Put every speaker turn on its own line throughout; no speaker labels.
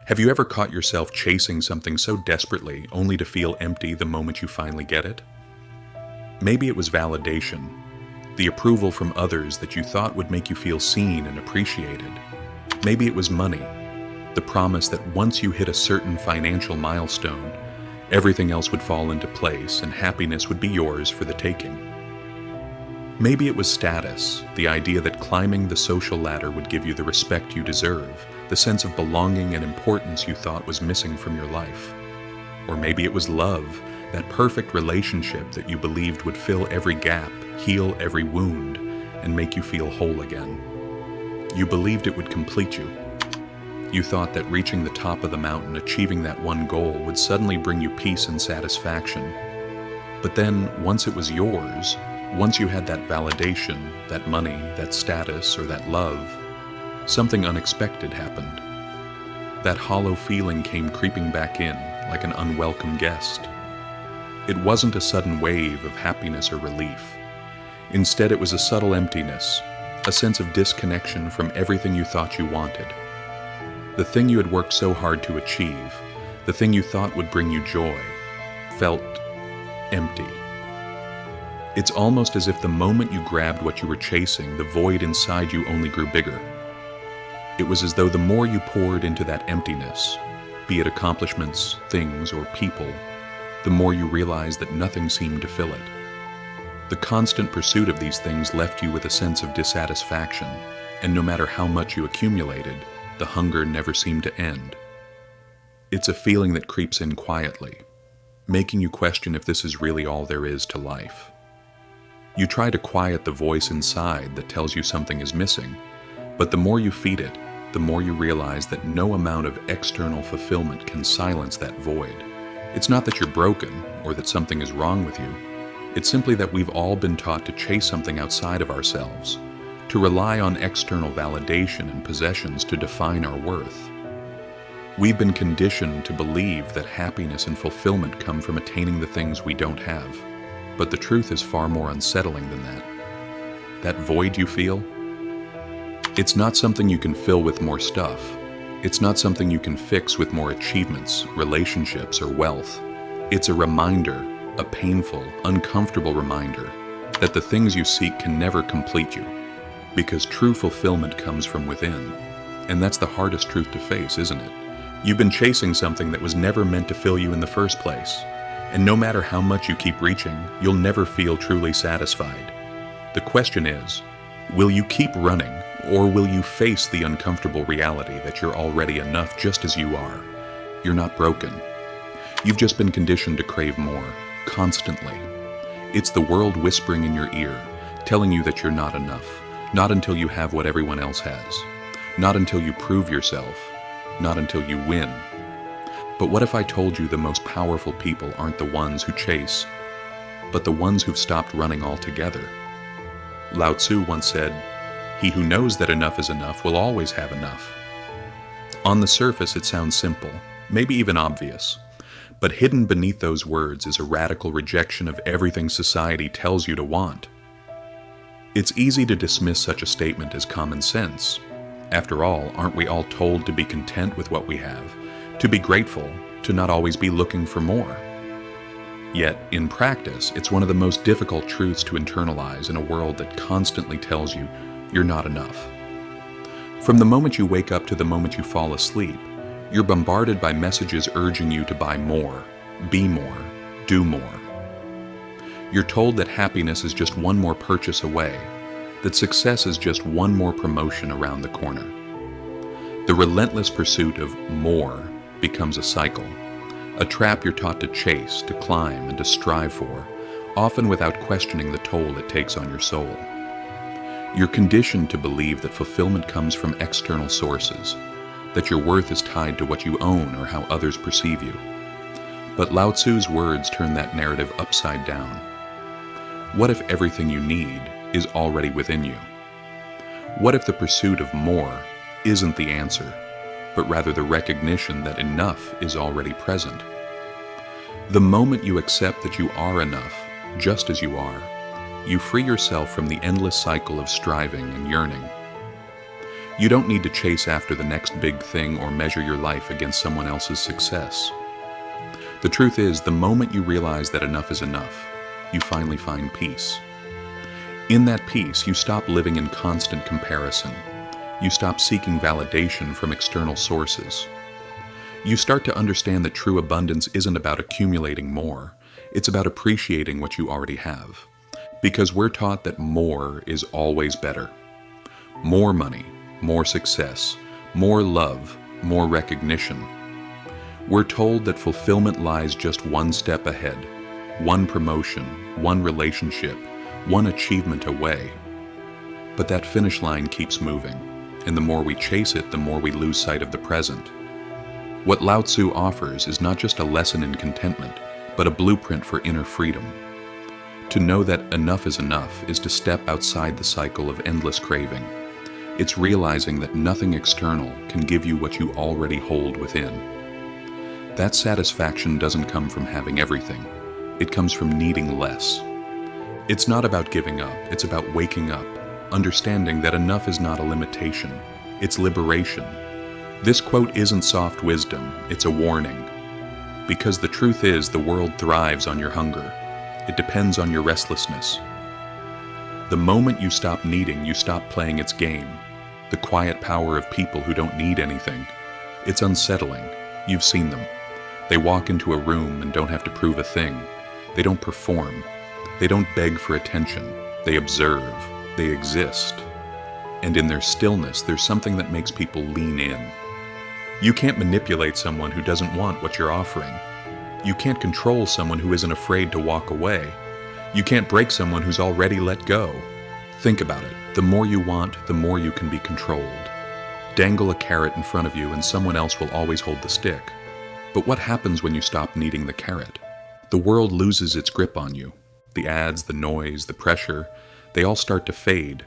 Have you ever caught yourself chasing something so desperately only to feel empty the moment you finally get it? Maybe it was validation, the approval from others that you thought would make you feel seen and appreciated. Maybe it was money, the promise that once you hit a certain financial milestone, everything else would fall into place and happiness would be yours for the taking. Maybe it was status, the idea that climbing the social ladder would give you the respect you deserve, the sense of belonging and importance you thought was missing from your life. Or maybe it was love, that perfect relationship that you believed would fill every gap, heal every wound, and make you feel whole again. You believed it would complete you. You thought that reaching the top of the mountain, achieving that one goal, would suddenly bring you peace and satisfaction. But then, once it was yours, once you had that validation, that money, that status, or that love, something unexpected happened. That hollow feeling came creeping back in, like an unwelcome guest. It wasn't a sudden wave of happiness or relief. Instead, it was a subtle emptiness, a sense of disconnection from everything you thought you wanted. The thing you had worked so hard to achieve, the thing you thought would bring you joy, felt empty. It's almost as if the moment you grabbed what you were chasing, the void inside you only grew bigger. It was as though the more you poured into that emptiness, be it accomplishments, things, or people, the more you realized that nothing seemed to fill it. The constant pursuit of these things left you with a sense of dissatisfaction, and no matter how much you accumulated, the hunger never seemed to end. It's a feeling that creeps in quietly, making you question if this is really all there is to life. You try to quiet the voice inside that tells you something is missing, but the more you feed it, the more you realize that no amount of external fulfillment can silence that void. It's not that you're broken or that something is wrong with you. It's simply that we've all been taught to chase something outside of ourselves, to rely on external validation and possessions to define our worth. We've been conditioned to believe that happiness and fulfillment come from attaining the things we don't have. But the truth is far more unsettling than that. That void you feel, it's not something you can fill with more stuff. It's not something you can fix with more achievements, relationships, or wealth. It's a reminder, a painful, uncomfortable reminder, that the things you seek can never complete you, because true fulfillment comes from within. And that's the hardest truth to face, isn't it? You've been chasing something that was never meant to fill you in the first place. And no matter how much you keep reaching, you'll never feel truly satisfied. The question is, will you keep running, or will you face the uncomfortable reality that you're already enough just as you are? You're not broken. You've just been conditioned to crave more, constantly. It's the world whispering in your ear, telling you that you're not enough, not until you have what everyone else has, not until you prove yourself, not until you win. But what if I told you the most powerful people aren't the ones who chase, but the ones who've stopped running altogether? Lao Tzu once said, "He who knows that enough is enough will always have enough." On the surface, it sounds simple, maybe even obvious, but hidden beneath those words is a radical rejection of everything society tells you to want. It's easy to dismiss such a statement as common sense. After all, aren't we all told to be content with what we have? To be grateful, to not always be looking for more. Yet, in practice, it's one of the most difficult truths to internalize in a world that constantly tells you you're not enough. From the moment you wake up to the moment you fall asleep, you're bombarded by messages urging you to buy more, be more, do more. You're told that happiness is just one more purchase away, that success is just one more promotion around the corner. The relentless pursuit of more becomes a cycle, a trap you're taught to chase, to climb, and to strive for, often without questioning the toll it takes on your soul. You're conditioned to believe that fulfillment comes from external sources, that your worth is tied to what you own or how others perceive you. But Lao Tzu's words turn that narrative upside down. What if everything you need is already within you? What if the pursuit of more isn't the answer, but rather the recognition that enough is already present? The moment you accept that you are enough, just as you are, you free yourself from the endless cycle of striving and yearning. You don't need to chase after the next big thing or measure your life against someone else's success. The truth is, the moment you realize that enough is enough, you finally find peace. In that peace, you stop living in constant comparison. You stop seeking validation from external sources. You start to understand that true abundance isn't about accumulating more. It's about appreciating what you already have. Because we're taught that more is always better. More money, more success, more love, more recognition. We're told that fulfillment lies just one step ahead, one promotion, one relationship, one achievement away. But that finish line keeps moving, and the more we chase it, the more we lose sight of the present. What Lao Tzu offers is not just a lesson in contentment, but a blueprint for inner freedom. To know that enough is enough is to step outside the cycle of endless craving. It's realizing that nothing external can give you what you already hold within. That satisfaction doesn't come from having everything. It comes from needing less. It's not about giving up, it's about waking up, understanding that enough is not a limitation, it's liberation. This quote isn't soft wisdom, it's a warning. Because the truth is, the world thrives on your hunger. It depends on your restlessness. The moment you stop needing, you stop playing its game. The quiet power of people who don't need anything. It's unsettling. You've seen them. They walk into a room and don't have to prove a thing. They don't perform. They don't beg for attention. They observe. They exist. And in their stillness, there's something that makes people lean in. You can't manipulate someone who doesn't want what you're offering. You can't control someone who isn't afraid to walk away. You can't break someone who's already let go. Think about it. The more you want, the more you can be controlled. Dangle a carrot in front of you and someone else will always hold the stick. But what happens when you stop needing the carrot? The world loses its grip on you. The ads, the noise, the pressure, they all start to fade.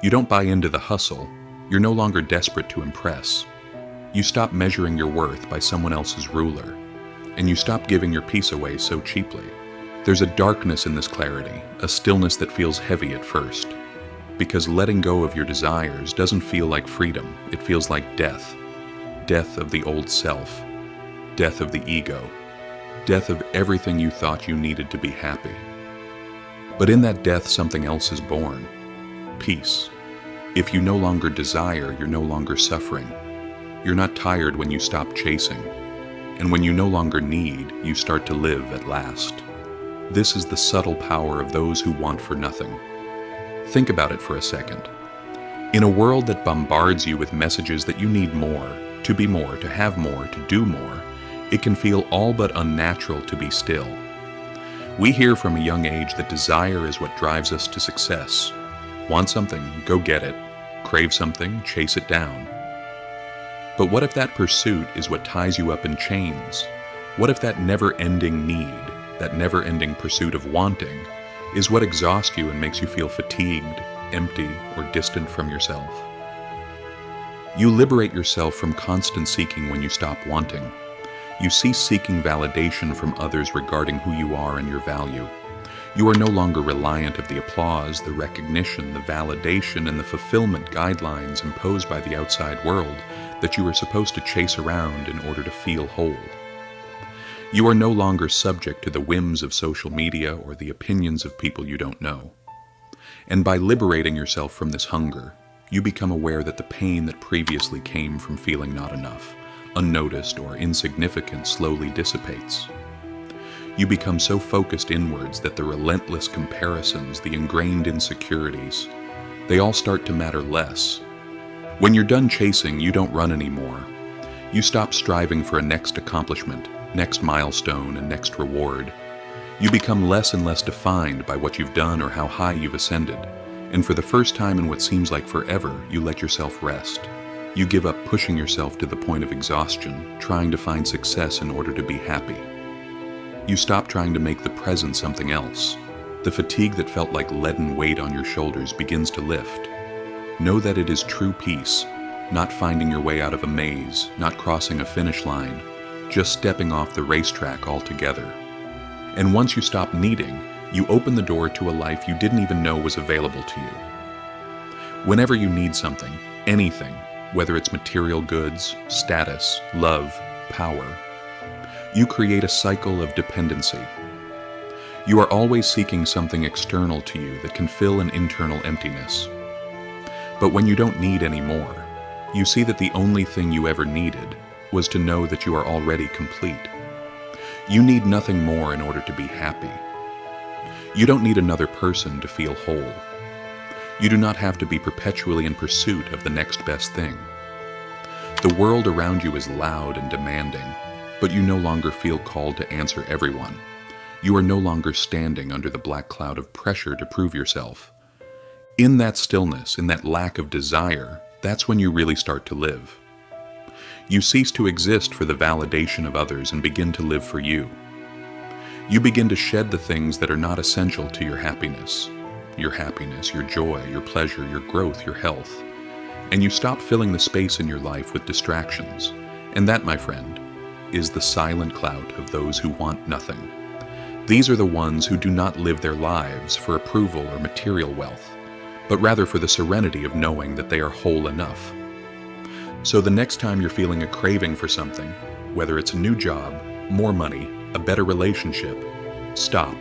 You don't buy into the hustle. You're no longer desperate to impress. You stop measuring your worth by someone else's ruler. And you stop giving your peace away so cheaply. There's a darkness in this clarity, a stillness that feels heavy at first. Because letting go of your desires doesn't feel like freedom, it feels like death. Death of the old self. Death of the ego. Death of everything you thought you needed to be happy. But in that death, something else is born. Peace. If you no longer desire, you're no longer suffering. You're not tired when you stop chasing. And when you no longer need, you start to live at last. This is the subtle power of those who want for nothing. Think about it for a second. In a world that bombards you with messages that you need more, to be more, to have more, to do more, it can feel all but unnatural to be still. We hear from a young age that desire is what drives us to success. Want something, go get it. Crave something, chase it down. But what if that pursuit is what ties you up in chains? What if that never-ending need, that never-ending pursuit of wanting, is what exhausts you and makes you feel fatigued, empty, or distant from yourself? You liberate yourself from constant seeking when you stop wanting. You cease seeking validation from others regarding who you are and your value. You are no longer reliant of the applause, the recognition, the validation, and the fulfillment guidelines imposed by the outside world that you are supposed to chase around in order to feel whole. You are no longer subject to the whims of social media or the opinions of people you don't know. And by liberating yourself from this hunger, you become aware that the pain that previously came from feeling not enough, unnoticed or insignificant, slowly dissipates. You become so focused inwards that the relentless comparisons, the ingrained insecurities, they all start to matter less. When you're done chasing, you don't run anymore. You stop striving for a next accomplishment, next milestone, and next reward. You become less and less defined by what you've done or how high you've ascended. And for the first time in what seems like forever, you let yourself rest. You give up pushing yourself to the point of exhaustion, trying to find success in order to be happy. You stop trying to make the present something else. The fatigue that felt like leaden weight on your shoulders begins to lift. Know that it is true peace, not finding your way out of a maze, not crossing a finish line, just stepping off the racetrack altogether. And once you stop needing, you open the door to a life you didn't even know was available to you. Whenever you need something, Anything, whether it's material goods, status, love, power. You create a cycle of dependency. You are always seeking something external to you that can fill an internal emptiness. But when you don't need any more, you see that the only thing you ever needed was to know that you are already complete. You need nothing more in order to be happy. You don't need another person to feel whole. You do not have to be perpetually in pursuit of the next best thing. The world around you is loud and demanding, but you no longer feel called to answer everyone. You are no longer standing under the black cloud of pressure to prove yourself. In that stillness, in that lack of desire, that's when you really start to live. You cease to exist for the validation of others and begin to live for you. You begin to shed the things that are not essential to your happiness, your joy, your pleasure, your growth, your health. And you stop filling the space in your life with distractions. And that, my friend, is the silent clout of those who want nothing. These are the ones who do not live their lives for approval or material wealth, but rather for the serenity of knowing that they are whole enough. So the next time you're feeling a craving for something, whether it's a new job, more money, a better relationship, stop.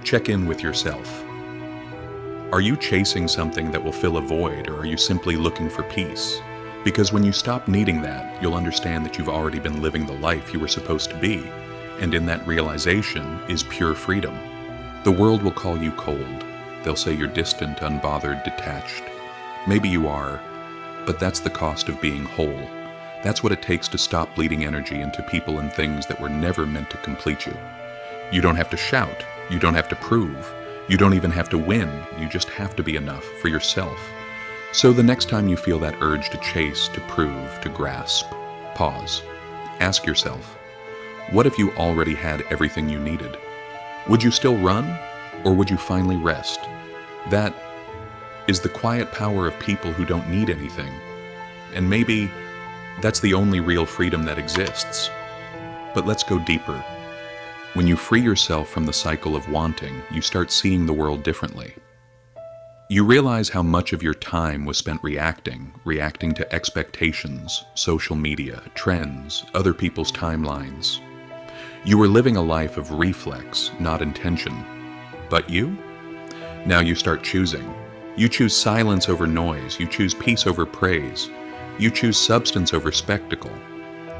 Check in with yourself. Are you chasing something that will fill a void, or are you simply looking for peace? Because when you stop needing that, you'll understand that you've already been living the life you were supposed to be, and in that realization is pure freedom. The world will call you cold. They'll say you're distant, unbothered, detached. Maybe you are, but that's the cost of being whole. That's what it takes to stop bleeding energy into people and things that were never meant to complete you. You don't have to shout. You don't have to prove. You don't even have to win. You just have to be enough for yourself. So the next time you feel that urge to chase, to prove, to grasp, pause. Ask yourself, what if you already had everything you needed? Would you still run, or would you finally rest? That is the quiet power of people who don't need anything. And maybe that's the only real freedom that exists. But let's go deeper. When you free yourself from the cycle of wanting, you start seeing the world differently. You realize how much of your time was spent reacting to expectations, social media, trends, other people's timelines. You were living a life of reflex, not intention. But you? Now you start choosing. You choose silence over noise. You choose peace over praise. You choose substance over spectacle.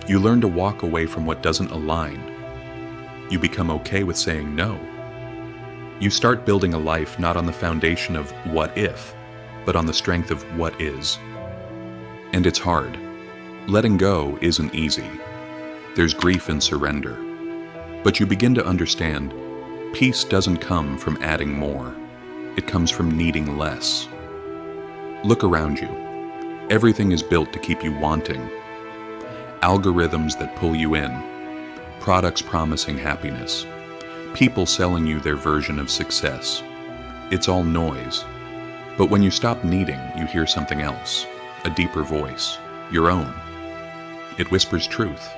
You learn to walk away from what doesn't align. You become okay with saying no. You start building a life not on the foundation of what if, but on the strength of what is. And it's hard. Letting go isn't easy. There's grief in surrender. But you begin to understand, peace doesn't come from adding more. It comes from needing less. Look around you. Everything is built to keep you wanting. Algorithms that pull you in. Products promising happiness. People selling you their version of success. It's all noise. But when you stop needing, you hear something else. A deeper voice. Your own. It whispers truth.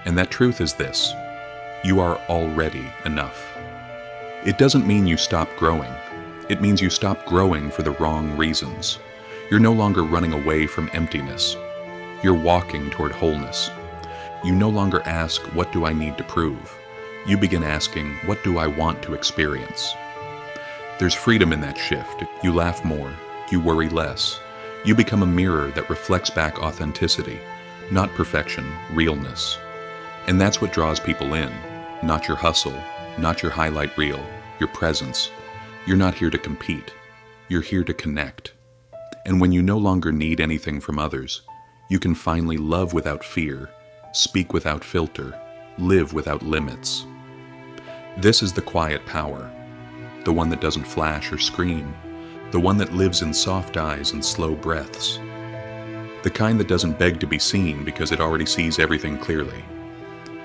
And that truth is this. You are already enough. It doesn't mean you stop growing. It means you stop growing for the wrong reasons. You're no longer running away from emptiness. You're walking toward wholeness. You no longer ask, what do I need to prove? You begin asking, what do I want to experience? There's freedom in that shift. You laugh more. You worry less. You become a mirror that reflects back authenticity, not perfection, realness. And that's what draws people in. Not your hustle, not your highlight reel, your presence. You're not here to compete. You're here to connect. And when you no longer need anything from others, you can finally love without fear, speak without filter, live without limits. This is the quiet power, the one that doesn't flash or scream, the one that lives in soft eyes and slow breaths, the kind that doesn't beg to be seen because it already sees everything clearly.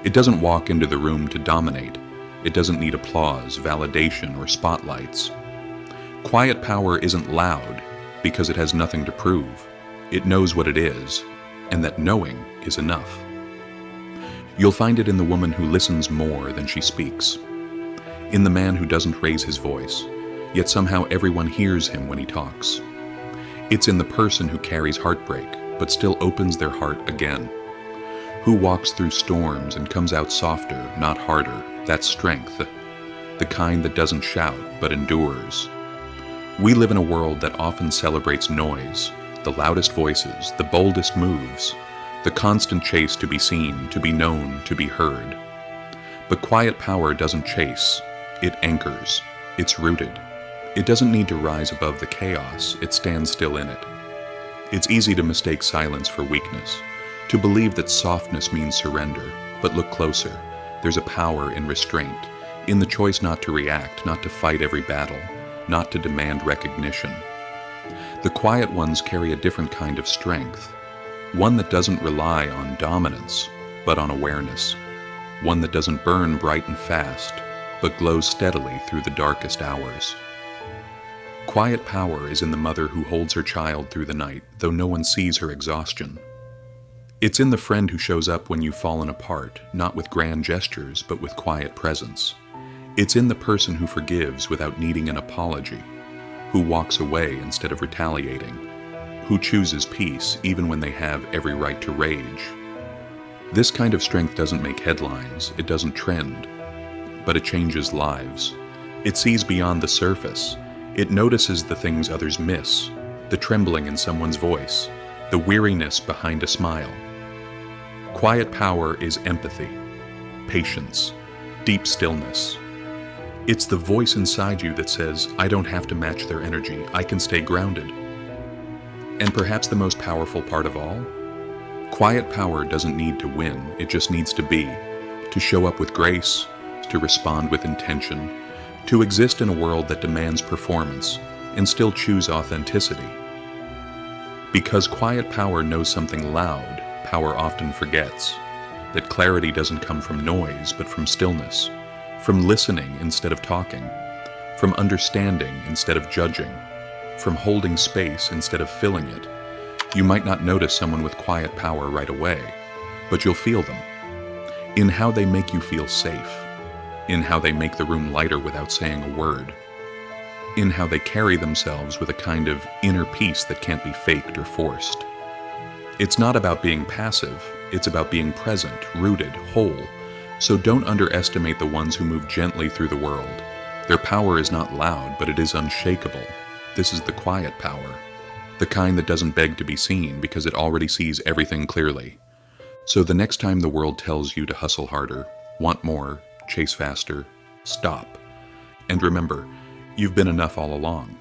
It doesn't walk into the room to dominate. It doesn't need applause, validation, or spotlights. Quiet power isn't loud because it has nothing to prove. It knows what it is, and that knowing is enough. You'll find it in the woman who listens more than she speaks, in the man who doesn't raise his voice, yet somehow everyone hears him when he talks, It's in the person who carries heartbreak, but still opens their heart again. Who walks through storms and comes out softer, not harder. That's strength. The kind that doesn't shout, but endures. We live in a world that often celebrates noise, the loudest voices, the boldest moves, the constant chase to be seen, to be known, to be heard. But quiet power doesn't chase. It anchors. It's rooted. It doesn't need to rise above the chaos. It stands still in it. It's easy to mistake silence for weakness, to believe that softness means surrender. But look closer. There's a power in restraint, in the choice not to react, not to fight every battle, not to demand recognition. The quiet ones carry a different kind of strength, one that doesn't rely on dominance, but on awareness, one that doesn't burn bright and fast, but glows steadily through the darkest hours. Quiet power is in the mother who holds her child through the night, though no one sees her exhaustion. It's in the friend who shows up when you've fallen apart, not with grand gestures, but with quiet presence. It's in the person who forgives without needing an apology, who walks away instead of retaliating, who chooses peace even when they have every right to rage. This kind of strength doesn't make headlines, it doesn't trend, but it changes lives. It sees beyond the surface. It notices the things others miss, the trembling in someone's voice, the weariness behind a smile. Quiet power is empathy, patience, deep stillness. It's the voice inside you that says, I don't have to match their energy, I can stay grounded. And perhaps the most powerful part of all? Quiet power doesn't need to win, it just needs to be, to show up with grace, to respond with intention, to exist in a world that demands performance and still choose authenticity. Because quiet power knows something loud, power often forgets that clarity doesn't come from noise but from stillness, from listening instead of talking, from understanding instead of judging, from holding space instead of filling it. You might not notice someone with quiet power right away, but you'll feel them. In how they make you feel safe, in how they make the room lighter without saying a word, in how they carry themselves with a kind of inner peace that can't be faked or forced. It's not about being passive, it's about being present, rooted, whole. So don't underestimate the ones who move gently through the world. Their power is not loud, but it is unshakable. This is the quiet power, the kind that doesn't beg to be seen because it already sees everything clearly. So the next time the world tells you to hustle harder, want more, chase faster, stop. And remember, you've been enough all along.